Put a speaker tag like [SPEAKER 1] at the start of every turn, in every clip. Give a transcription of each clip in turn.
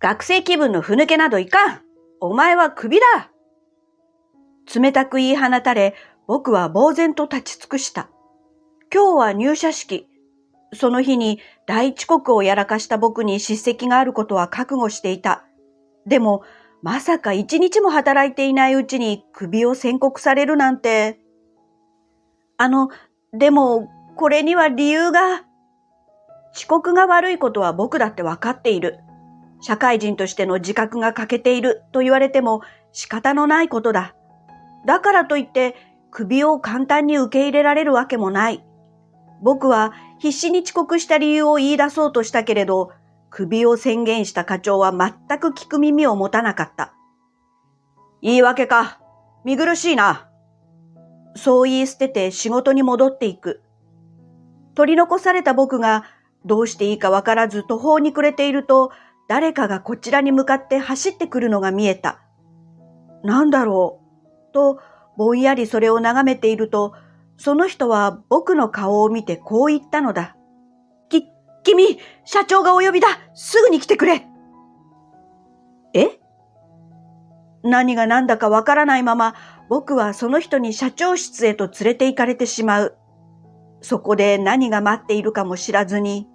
[SPEAKER 1] 学生気分のふぬけなどいかん。お前はクビだ。冷たく言い放たれ、僕は呆然と立ち尽くした。今日は入社式。その日に大遅刻をやらかした僕に叱責があることは覚悟していた。でも、まさか一日も働いていないうちにクビを宣告されるなんて。でも、これには理由が。遅刻が悪いことは僕だってわかっている。社会人としての自覚が欠けていると言われても仕方のないことだ。だからといってクビを簡単に受け入れられるわけもない。僕は必死に遅刻した理由を言い出そうとしたけれど、クビを宣言した課長は全く聞く耳を持たなかった。言い訳か。見苦しいな。そう言い捨てて仕事に戻っていく。取り残された僕がどうしていいかわからず途方に暮れていると、誰かがこちらに向かって走ってくるのが見えた。なんだろうと、ぼんやりそれを眺めていると、その人は僕の顔を見てこう言ったのだ。君、社長がお呼びだ。すぐに来てくれ。え？何が何だかわからないまま、僕はその人に社長室へと連れて行かれてしまう。そこで何が待っているかも知らずに。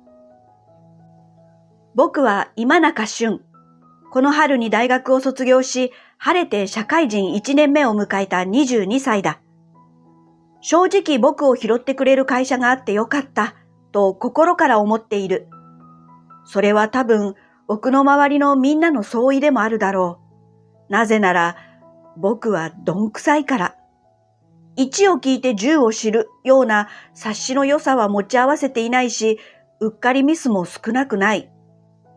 [SPEAKER 1] 僕は今中俊。この春に大学を卒業し、晴れて社会人1年目を迎えた22歳だ。正直僕を拾ってくれる会社があってよかった、と心から思っている。それは多分、僕の周りのみんなの相違でもあるだろう。なぜなら、僕はどんくさいから。1を聞いて10を知るような察しの良さは持ち合わせていないし、うっかりミスも少なくない。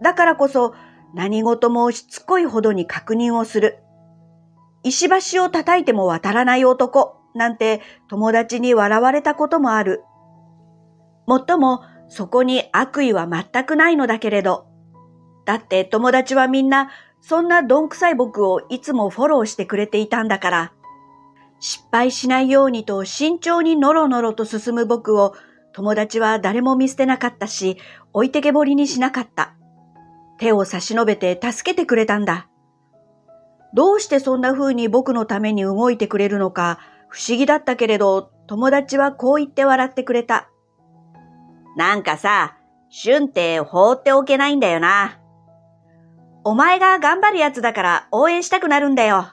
[SPEAKER 1] だからこそ何事もしつこいほどに確認をする。石橋を叩いても渡らない男なんて友達に笑われたこともある。もっともそこに悪意は全くないのだけれど。だって友達はみんなそんなどんくさい僕をいつもフォローしてくれていたんだから。失敗しないようにと慎重にノロノロと進む僕を友達は誰も見捨てなかったし、置いてけぼりにしなかった。手を差し伸べて助けてくれたんだ。どうしてそんな風に僕のために動いてくれるのか不思議だったけれど、友達はこう言って笑ってくれた。なんかさ、俊って放っておけないんだよな。お前が頑張るやつだから応援したくなるんだよ。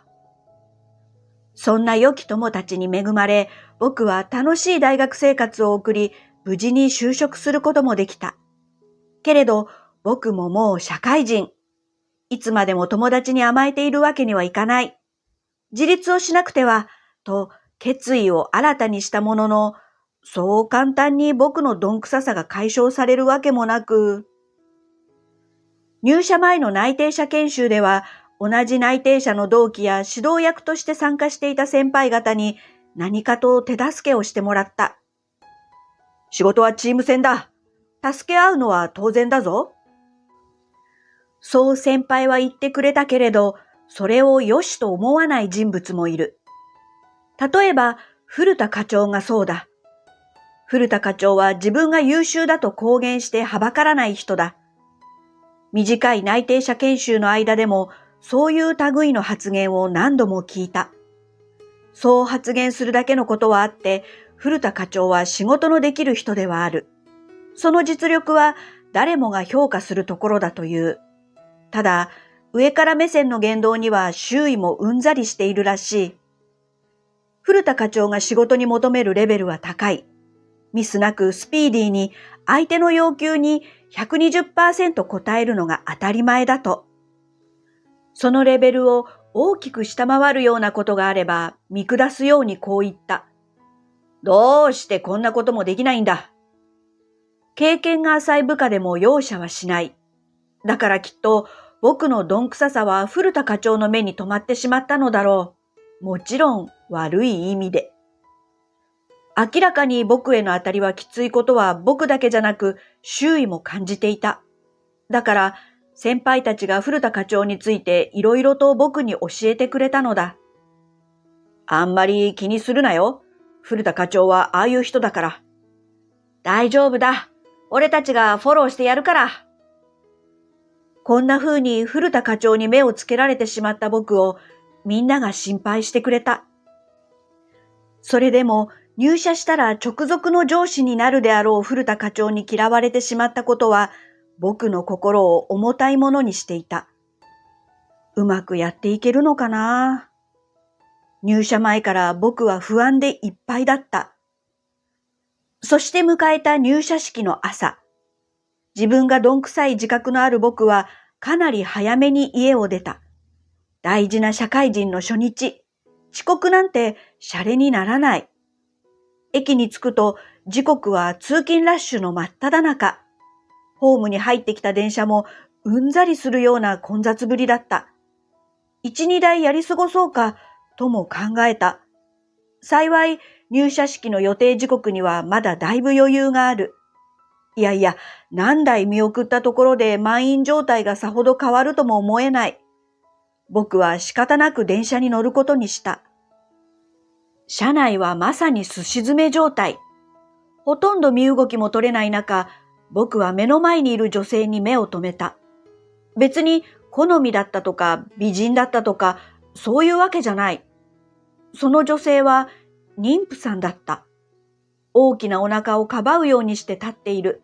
[SPEAKER 1] そんな良き友たちに恵まれ、僕は楽しい大学生活を送り、無事に就職することもできた。けれど、僕ももう社会人。いつまでも友達に甘えているわけにはいかない。自立をしなくては、と決意を新たにしたものの、そう簡単に僕のどんくささが解消されるわけもなく。入社前の内定者研修では、同じ内定者の同期や指導役として参加していた先輩方に何かと手助けをしてもらった。仕事はチーム戦だ。助け合うのは当然だぞ。そう先輩は言ってくれたけれど、それを良しと思わない人物もいる。例えば、古田課長がそうだ。古田課長は自分が優秀だと公言してはばからない人だ。短い内定者研修の間でも、そういう類の発言を何度も聞いた。そう発言するだけのことはあって、古田課長は仕事のできる人ではある。その実力は誰もが評価するところだという。ただ、上から目線の言動には周囲もうんざりしているらしい。古田課長が仕事に求めるレベルは高い。ミスなくスピーディーに相手の要求に 120% 応えるのが当たり前だと。そのレベルを大きく下回るようなことがあれば見下すようにこう言った。どうしてこんなこともできないんだ。経験が浅い部下でも容赦はしない。だからきっと僕のどんくささは古田課長の目に留まってしまったのだろう。もちろん悪い意味で。明らかに僕への当たりはきついことは僕だけじゃなく周囲も感じていた。だから先輩たちが古田課長についていろいろと僕に教えてくれたのだ。あんまり気にするなよ。古田課長はああいう人だから。大丈夫だ。俺たちがフォローしてやるから。こんな風に古田課長に目をつけられてしまった僕をみんなが心配してくれた。それでも入社したら直属の上司になるであろう古田課長に嫌われてしまったことは僕の心を重たいものにしていた。うまくやっていけるのかな。入社前から僕は不安でいっぱいだった。そして迎えた入社式の朝。自分がどんくさい自覚のある僕はかなり早めに家を出た。大事な社会人の初日、遅刻なんてシャレにならない。駅に着くと時刻は通勤ラッシュの真っ只中。ホームに入ってきた電車もうんざりするような混雑ぶりだった。一、二台やり過ごそうかとも考えた。幸い入社式の予定時刻にはまだだいぶ余裕がある。いやいや、何台見送ったところで満員状態がさほど変わるとも思えない。僕は仕方なく電車に乗ることにした。車内はまさにすし詰め状態。ほとんど身動きも取れない中、僕は目の前にいる女性に目を留めた。別に好みだったとか美人だったとかそういうわけじゃない。その女性は妊婦さんだった。大きなお腹をかばうようにして立っている。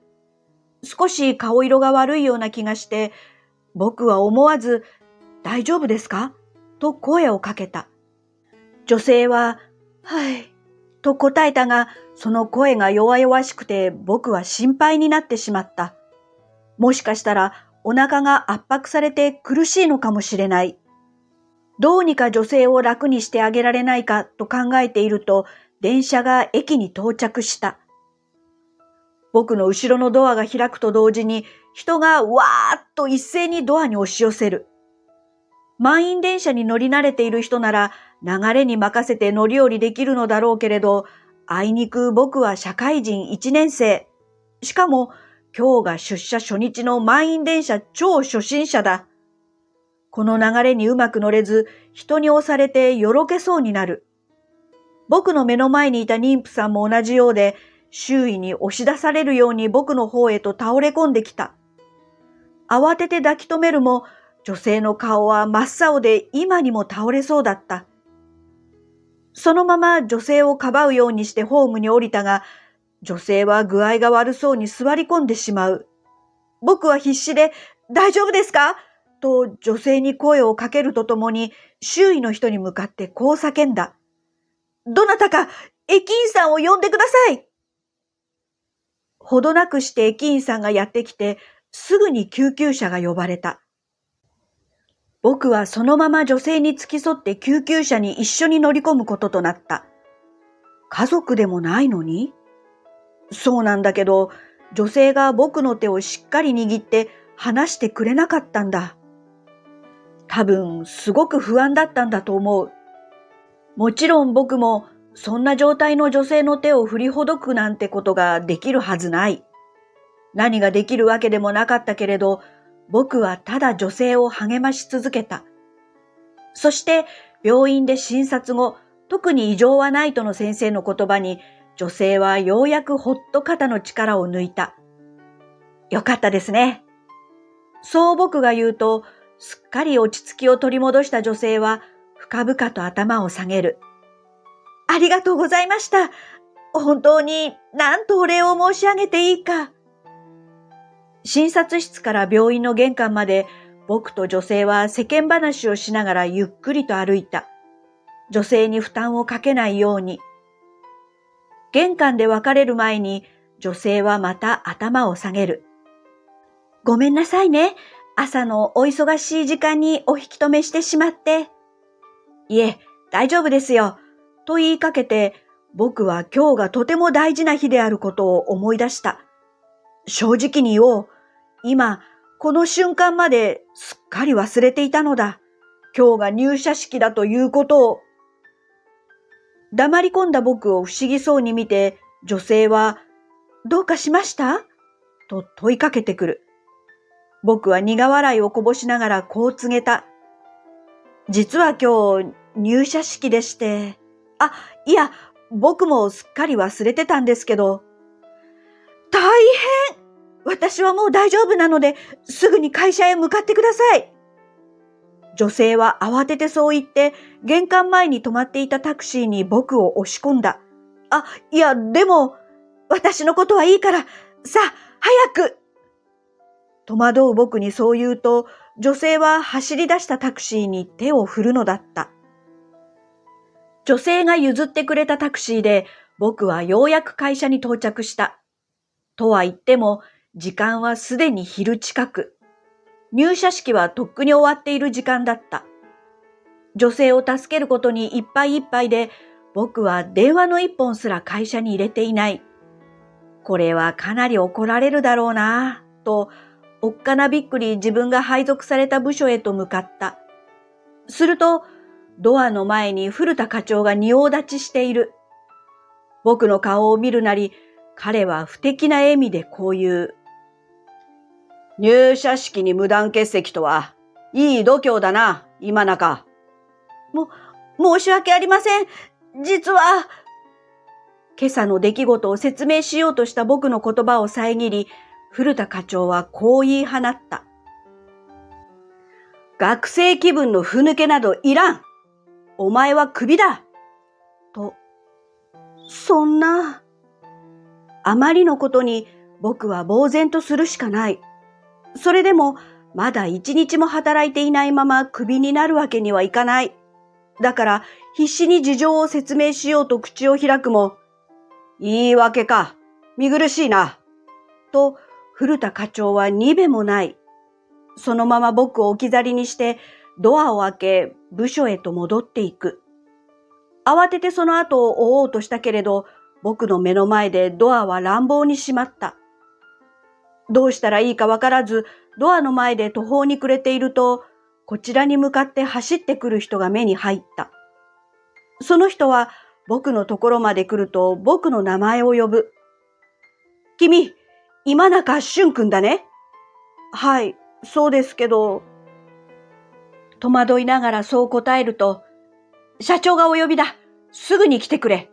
[SPEAKER 1] 少し顔色が悪いような気がして、僕は思わず、大丈夫ですかと声をかけた。女性は、はい、と答えたが、その声が弱々しくて僕は心配になってしまった。もしかしたらお腹が圧迫されて苦しいのかもしれない。どうにか女性を楽にしてあげられないかと考えていると、電車が駅に到着した。僕の後ろのドアが開くと同時に人がわーっと一斉にドアに押し寄せる。満員電車に乗り慣れている人なら流れに任せて乗り降りできるのだろうけれど、あいにく僕は社会人1年生。しかも今日が出社初日の満員電車超初心者だ。この流れにうまく乗れず人に押されてよろけそうになる。僕の目の前にいた妊婦さんも同じようで、周囲に押し出されるように僕の方へと倒れ込んできた。慌てて抱き留めるも、女性の顔は真っ青で今にも倒れそうだった。そのまま女性をかばうようにしてホームに降りたが、女性は具合が悪そうに座り込んでしまう。僕は必死で、大丈夫ですかと女性に声をかけるとともに、周囲の人に向かってこう叫んだ。どなたか駅員さんを呼んでください。ほどなくして駅員さんがやってきて、すぐに救急車が呼ばれた。僕はそのまま女性に付き添って救急車に一緒に乗り込むこととなった。家族でもないのに？そうなんだけど、女性が僕の手をしっかり握って離してくれなかったんだ。多分すごく不安だったんだと思う。もちろん僕もそんな状態の女性の手を振りほどくなんてことができるはずない。何ができるわけでもなかったけれど、僕はただ女性を励まし続けた。そして病院で診察後、特に異常はないとの先生の言葉に、女性はようやくほっと肩の力を抜いた。よかったですね。そう僕が言うと、すっかり落ち着きを取り戻した女性は、深々と頭を下げる。ありがとうございました。本当に何とお礼を申し上げていいか。診察室から病院の玄関まで僕と女性は世間話をしながらゆっくりと歩いた。女性に負担をかけないように。玄関で別れる前に女性はまた頭を下げる。ごめんなさいね。朝のお忙しい時間にお引き止めしてしまって。いえ、大丈夫ですよ。と言いかけて、僕は今日がとても大事な日であることを思い出した。正直に言おう。今、この瞬間まですっかり忘れていたのだ。今日が入社式だということを。黙り込んだ僕を不思議そうに見て、女性は、どうかしましたと問いかけてくる。僕は苦笑いをこぼしながらこう告げた。実は今日入社式でして。いや、僕もすっかり忘れてたんですけど。大変！私はもう大丈夫なので、すぐに会社へ向かってください。女性は慌ててそう言って、玄関前に止まっていたタクシーに僕を押し込んだ。いや、でも、私のことはいいから、さあ、早く。戸惑う僕にそう言うと、女性は走り出したタクシーに手を振るのだった。女性が譲ってくれたタクシーで、僕はようやく会社に到着した。とは言っても、時間はすでに昼近く。入社式はとっくに終わっている時間だった。女性を助けることにいっぱいいっぱいで、僕は電話の一本すら会社に入れていない。これはかなり怒られるだろうなぁ、と、おっかなびっくり自分が配属された部署へと向かった。すると、ドアの前に古田課長が仁王立ちしている。僕の顔を見るなり、彼は不敵な笑みでこう言う。入社式に無断欠席とは、いい度胸だな、今中。申し訳ありません。実は。今朝の出来事を説明しようとした僕の言葉を遮り、古田課長はこう言い放った。学生気分のふぬけなどいらん。お前はクビだ。と。そんな。あまりのことに僕は呆然とするしかない。それでもまだ一日も働いていないままクビになるわけにはいかない。だから必死に事情を説明しようと口を開くも、言い訳か、見苦しいな。と古田課長はにべもない。そのまま僕を置き去りにしてドアを開け部署へと戻っていく。慌ててその後を追おうとしたけれど、僕の目の前でドアは乱暴に閉まった。どうしたらいいかわからず、ドアの前で途方に暮れていると、こちらに向かって走ってくる人が目に入った。その人は僕のところまで来ると僕の名前を呼ぶ。君、今中俊君だね。はい、そうですけど。戸惑いながらそう答えると、社長がお呼びだ。すぐに来てくれ。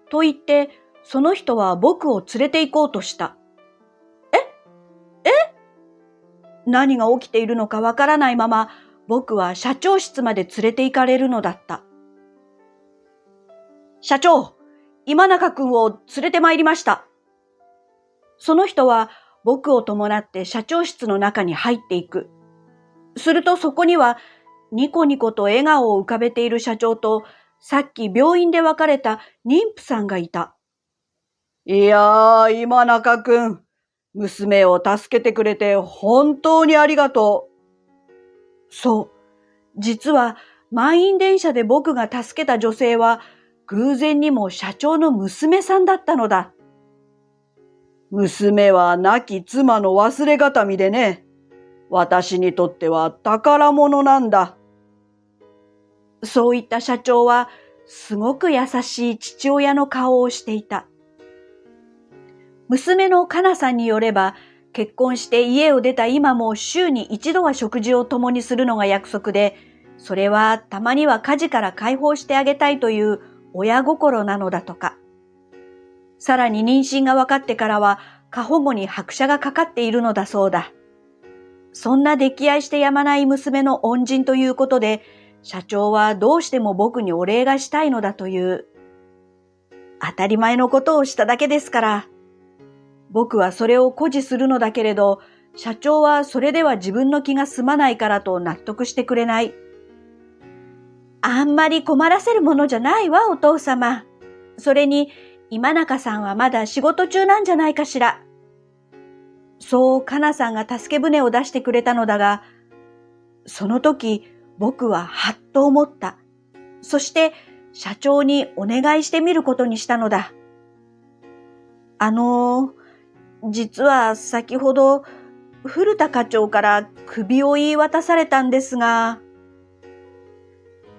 [SPEAKER 1] と言って、その人は僕を連れて行こうとした。何が起きているのかわからないまま、僕は社長室まで連れて行かれるのだった。社長、今中君を連れて参りました。その人は僕を伴って社長室の中に入っていく。するとそこにはニコニコと笑顔を浮かべている社長と、さっき病院で別れた妊婦さんがいた。いやー、今中君。娘を助けてくれて本当にありがとう。そう。実は満員電車で僕が助けた女性は偶然にも社長の娘さんだったのだ。娘は亡き妻の忘れがたみでね。私にとっては宝物なんだ。そういった社長はすごく優しい父親の顔をしていた。娘のかなさんによれば、結婚して家を出た今も週に一度は食事を共にするのが約束で、それはたまには家事から解放してあげたいという親心なのだとか。さらに妊娠が分かってからは過保護に拍車がかかっているのだそうだ。そんな溺愛してやまない娘の恩人ということで、社長はどうしても僕にお礼がしたいのだという。当たり前のことをしただけですから。僕はそれを誇示するのだけれど、社長はそれでは自分の気が済まないからと納得してくれない。あんまり困らせるものじゃないわ、お父様。それに、今中さんはまだ仕事中なんじゃないかしら。そう、かなさんが助け舟を出してくれたのだが、その時、僕ははっと思った。そして、社長にお願いしてみることにしたのだ。実は先ほど、古田課長から首を言い渡されたんですが、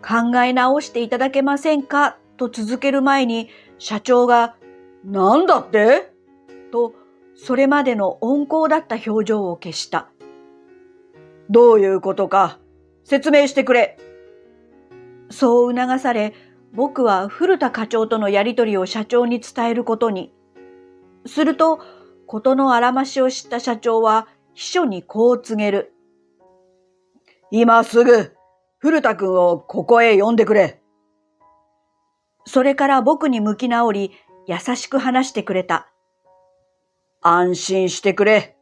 [SPEAKER 1] 考え直していただけませんかと続ける前に、社長が、なんだってと、それまでの温厚だった表情を消した。どういうことか、説明してくれ。そう促され、僕は古田課長とのやりとりを社長に伝えることに。すると、事のあらましを知った社長は秘書にこう告げる。
[SPEAKER 2] 今すぐ古田君をここへ呼んでくれ。
[SPEAKER 1] それから僕に向き直り、優しく話してくれた。
[SPEAKER 2] 安心してくれ。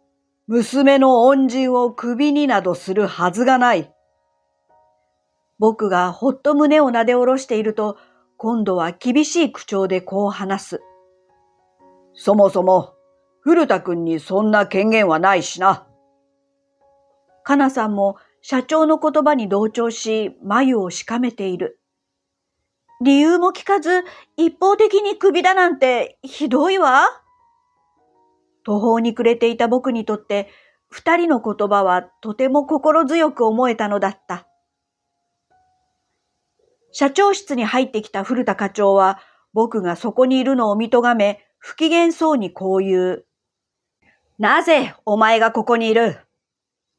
[SPEAKER 2] 娘の恩人をクビになどするはずがない。
[SPEAKER 1] 僕がほっと胸をなで下ろしていると、今度は厳しい口調でこう話す。
[SPEAKER 2] そもそも、古田君にそんな権限はないしな。
[SPEAKER 1] かなさんも社長の言葉に同調し、眉をしかめている。理由も聞かず、一方的にクビだなんてひどいわ。途方に暮れていた僕にとって、二人の言葉はとても心強く思えたのだった。社長室に入ってきた古田課長は、僕がそこにいるのを見とがめ、不機嫌そうにこう言う。なぜお前がここにいる？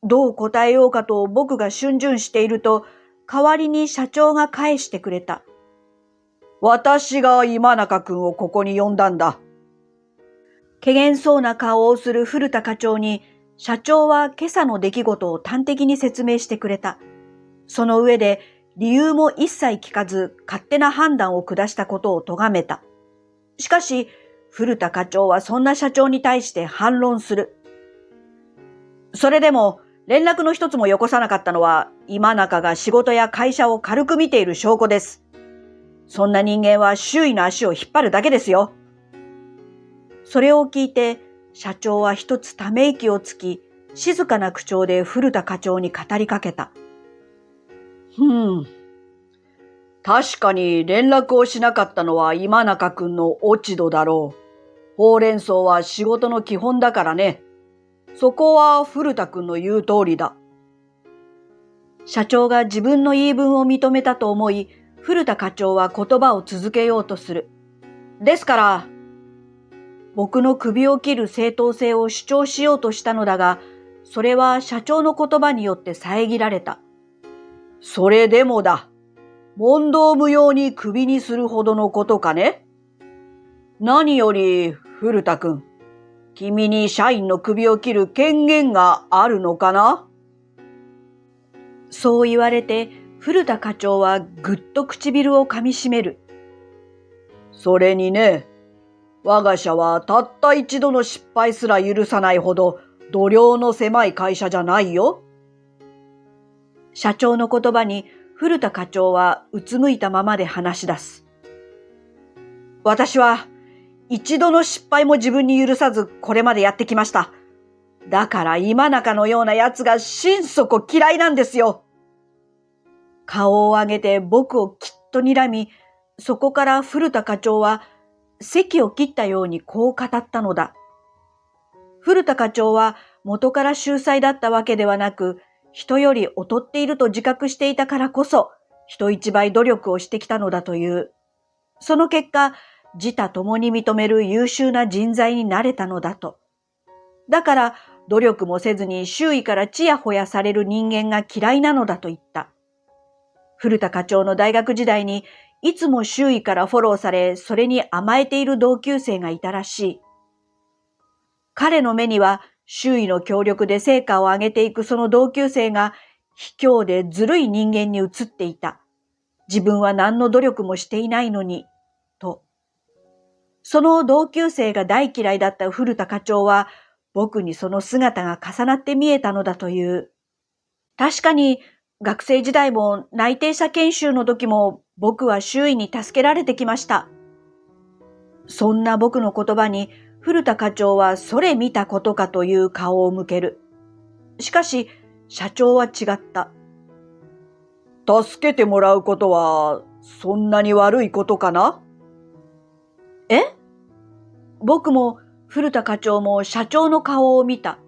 [SPEAKER 1] どう答えようかと僕が逡巡していると、代わりに社長が返してくれた。
[SPEAKER 2] 私が今中君をここに呼んだんだ。
[SPEAKER 1] 怪げそうな顔をする古田課長に、社長は今朝の出来事を端的に説明してくれた。その上で、理由も一切聞かず勝手な判断を下したことを咎めた。しかし、古田課長はそんな社長に対して反論する。それでも、連絡の一つもよこさなかったのは、今中が仕事や会社を軽く見ている証拠です。そんな人間は周囲の足を引っ張るだけですよ。それを聞いて、社長は一つため息をつき、静かな口調で古田課長に語りかけた。
[SPEAKER 2] 確かに連絡をしなかったのは今中君の落ち度だろう。ほうれん草は仕事の基本だからね。そこは古田君の言う通りだ。
[SPEAKER 1] 社長が自分の言い分を認めたと思い、古田課長は言葉を続けようとする。ですから、僕の首を切る正当性を主張しようとしたのだが、それは社長の言葉によって遮られた。
[SPEAKER 2] それでもだ。問答無用にクビにするほどのことかね。何より、古田君、君に社員の首を切る権限があるのかな？
[SPEAKER 1] そう言われて、古田課長はぐっと唇を噛みしめる。
[SPEAKER 2] それにね、我が社はたった一度の失敗すら許さないほど度量の狭い会社じゃないよ。
[SPEAKER 1] 社長の言葉に古田課長はうつむいたままで話し出す。私は一度の失敗も自分に許さずこれまでやってきました。だから今中のような奴が心底嫌いなんですよ。顔を上げて僕をきっと睨み、そこから古田課長は席を切ったようにこう語ったのだ。古田課長は元から秀才だったわけではなく、人より劣っていると自覚していたからこそ、人一倍努力をしてきたのだという。その結果、自他共に認める優秀な人材になれたのだと。だから、努力もせずに周囲からちやほやされる人間が嫌いなのだと言った。古田課長の大学時代に、いつも周囲からフォローされ、それに甘えている同級生がいたらしい。彼の目には、周囲の協力で成果を上げていくその同級生が、卑怯でずるい人間に映っていた。自分は何の努力もしていないのに、と。その同級生が大嫌いだった古田課長は、僕にその姿が重なって見えたのだという。確かに、学生時代も内定者研修の時も僕は周囲に助けられてきました。そんな僕の言葉に古田課長はそれ見たことかという顔を向ける。しかし社長は違った。
[SPEAKER 2] 助けてもらうことはそんなに悪いことかな？
[SPEAKER 1] え？僕も古田課長も社長の顔を見た。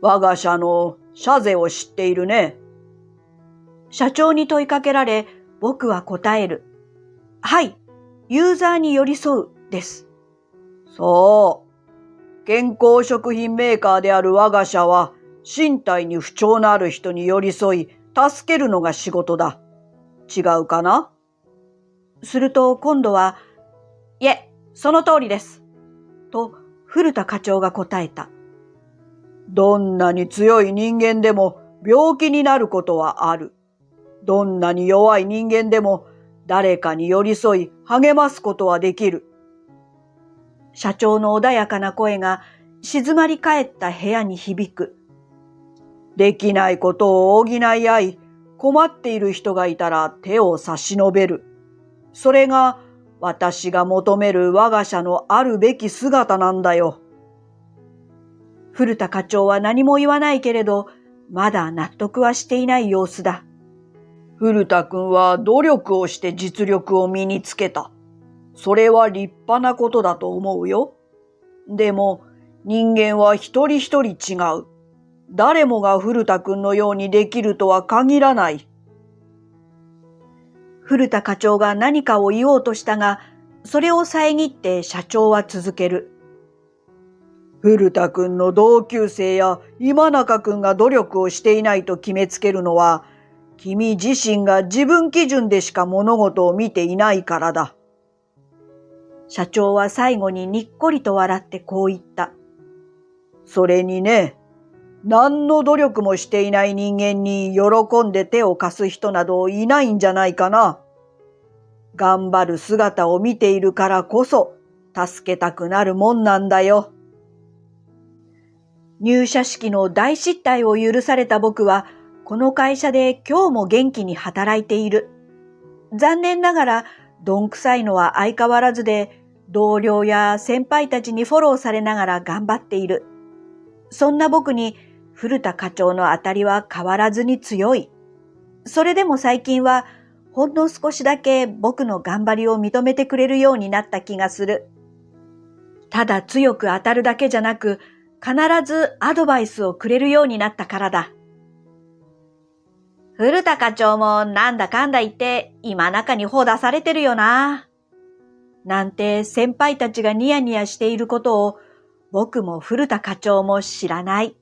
[SPEAKER 2] 我が社の社是を知っているね。
[SPEAKER 1] 社長に問いかけられ、僕は答える。はい、ユーザーに寄り添うです。
[SPEAKER 2] そう。健康食品メーカーである我が社は、身体に不調のある人に寄り添い、助けるのが仕事だ。違うかな？
[SPEAKER 1] すると今度は、いえ、その通りです。と、古田課長が答えた。
[SPEAKER 2] どんなに強い人間でも病気になることはある。どんなに弱い人間でも誰かに寄り添い励ますことはできる。
[SPEAKER 1] 社長の穏やかな声が静まり返った部屋に響く。
[SPEAKER 2] できないことを補い合い、困っている人がいたら手を差し伸べる。それが私が求める我が社のあるべき姿なんだよ。
[SPEAKER 1] 古田課長は何も言わないけれど、まだ納得はしていない様子だ。
[SPEAKER 2] 古田くんは努力をして実力を身につけた。それは立派なことだと思うよ。でも人間は一人一人違う。誰もが古田くんのようにできるとは限らない。
[SPEAKER 1] 古田課長が何かを言おうとしたが、それを遮って社長は続ける。
[SPEAKER 2] 古田くんの同級生や今中くんが努力をしていないと決めつけるのは、君自身が自分基準でしか物事を見ていないからだ。
[SPEAKER 1] 社長は最後ににっこりと笑ってこう言った。
[SPEAKER 2] それにね、何の努力もしていない人間に喜んで手を貸す人などいないんじゃないかな。頑張る姿を見ているからこそ助けたくなるもんなんだよ。
[SPEAKER 1] 入社式の大失態を許された僕は、この会社で今日も元気に働いている。残念ながら、どんくさいのは相変わらずで、同僚や先輩たちにフォローされながら頑張っている。そんな僕に、古田課長の当たりは変わらずに強い。それでも最近は、ほんの少しだけ僕の頑張りを認めてくれるようになった気がする。ただ強く当たるだけじゃなく、必ずアドバイスをくれるようになったからだ。古田課長もなんだかんだ言って今中にほだされてるよな。なんて先輩たちがニヤニヤしていることを僕も古田課長も知らない。